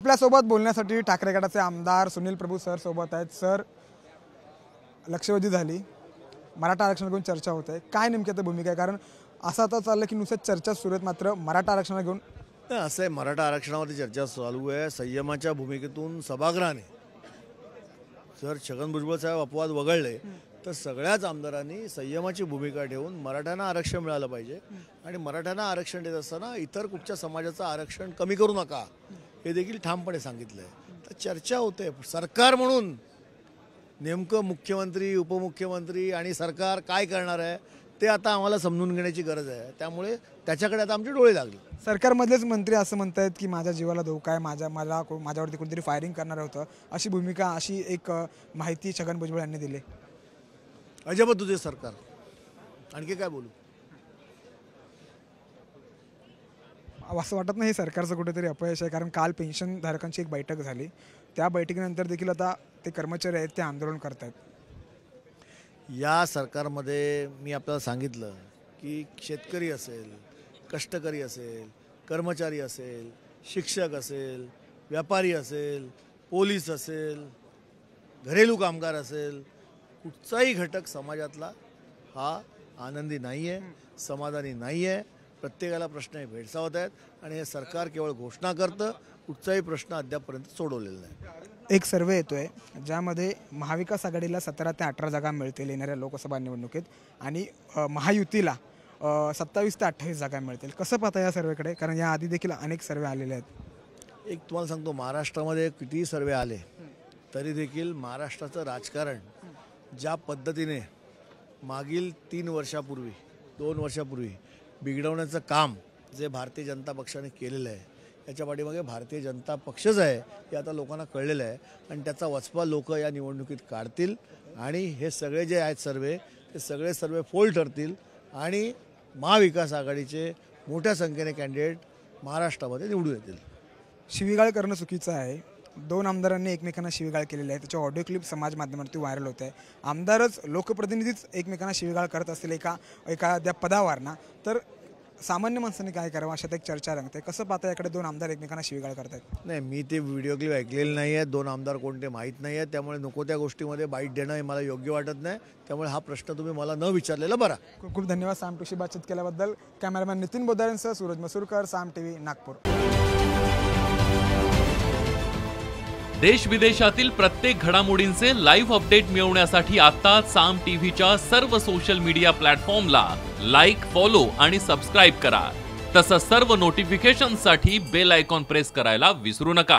आपल्यासोबत बोलण्यासाठी ठाकरे गटाचे आमदार सुनील प्रभू सर सोबत आहेत। सर, लक्षवेधी झाली, मराठा आरक्षण घेऊन चर्चा होत आहे, काय नेमकी भूमिका आहे? कारण असं आता चाललं की नुसतं चर्चा सुरू आहेत, मात्र मराठा आरक्षण घेऊन असं आहे, मराठा आरक्षणावरती चर्चा चालू आहे। संयमाच्या भूमिकेतून सभागृहाने जर छगन भुजबळ साहेब अपवाद वगळले तर सगळ्याच आमदारांनी संयमाची भूमिका ठेवून मराठ्यांना आरक्षण मिळालं पाहिजे आणि मराठ्यांना आरक्षण देत असताना इतर कुठच्या समाजाचं आरक्षण कमी करू नका हे देखील ठामपणे सांगितलं आहे। तर चर्चा होते, सरकार म्हणून नेमकं मुख्यमंत्री, उपमुख्यमंत्री आणि सरकार काय करणार आहे ते आता आम्हाला समजून घेण्याची गरज आहे। त्यामुळे त्याच्याकडे आता आमचे डोळे लागले। सरकारमधलेच मंत्री असं म्हणतात की माझ्या जीवाला धोका आहे, माझ्यावरती कोणतरी फायरिंग करणार होतं, अशी भूमिका, अशी एक माहिती छगन भुजबळ यांनी दिली। अजब तुझे सरकार, आणखी काय बोलू? असं वाटत नाही सरकारचं कुठेतरी अपयश आहे? कारण काल पेन्शनधारकांची एक बैठक झाली, त्या बैठकीनंतर देखील आता ते कर्मचारी आहेत ते आंदोलन करतात। या सरकारमध्ये मी आपल्याला सांगितलं की शेतकरी असेल, कष्टकरी असेल, कर्मचारी असेल, शिक्षक असेल, व्यापारी असेल, पोलीस असेल, घरेलू कामगार असेल, कुठचाही घटक समाजातला हा आनंदी नाही आहे, समाधानी नाही आहे। प्रत्येकाला प्रश्न हे भेडसावत आहेत आणि हे सरकार केवळ घोषणा करतं, कुठचाही प्रश्न अद्यापपर्यंत सोडवलेला नाही। एक सर्वे येतोय ज्यामध्ये महाविकास आघाडीला 17 ते 18 जागा मिळतील येणाऱ्या लोकसभा निवडणुकीत आणि महायुतीला 27 ते 28 जागा मिळतील। कसं पाहता या सर्वेकडे? कारण या आधी देखील अनेक सर्वे आलेले आहेत। एक तुम्हाला सांगतो, महाराष्ट्रामध्ये कितीही सर्वे आले तरी देखील महाराष्ट्राचं राजकारण ज्या पद्धतीने मागील 3 वर्षापूर्वी 2 वर्षापूर्वी बिघडवण्याचं काम जे भारतीय जनता पक्षाने केलेलं आहे, याच्या पाठीमागे भारतीय जनता पक्षच आहे हे आता लोकांना कळलेलं आहे आणि त्याचा वचपा लोक या निवडणुकीत काढतील आणि हे सगळे जे आहेत सर्वे, ते सगळे सर्वे फोल ठरतील आणि महाविकास आघाडीचे मोठ्या संख्येने कॅन्डिडेट महाराष्ट्रामध्ये निवडून येतील। शिवीगाळ करणं चुकीचं आहे। 2 आमदारांनी एकमेकांना शिवीगाळ केलेली आहे, त्याच्या ऑडिओ क्लिप समाज माध्यमांवरती व्हायरल होत आहे। आमदारच, लोकप्रतिनिधीच एकमेकांना शिवीगाळ करत असतील एखाद्या पदावरना, तर सामान्य माणसांनी काय करावं अशात एक चर्चा रंगते। कसं पाहता याकडे 2 आमदार एकमेकांना शिवीगाळ करतात? नाही, मी ते व्हिडिओ क्लिप ऐकलेले नाही आहेत, 2 आमदार कोणते माहीत नाही आहेत, त्यामुळे नको त्या गोष्टीमध्ये बाईट देणं हे मला योग्य वाटत नाही। त्यामुळे हा प्रश्न तुम्ही मला न विचारलेला बरा। खूप खूप धन्यवाद साम टीव्हीशी बातचीत केल्याबद्दल। कॅमेरामॅन नितीन बोदारेंसह सूरज मसूरकर, साम टीव्ही, नागपूर। देश विदेशातील प्रत्येक घडामोडींचे लाईव्ह अपडेट मिळवण्यासाठी आता साम टीव्हीच्या सर्व सोशल मीडिया प्लॅटफॉर्मला लाईक, फॉलो आणि सबस्क्राईब करा। तसंच सर्व नोटिफिकेशनसाठी बेल आयकॉन प्रेस करायला विसरू नका।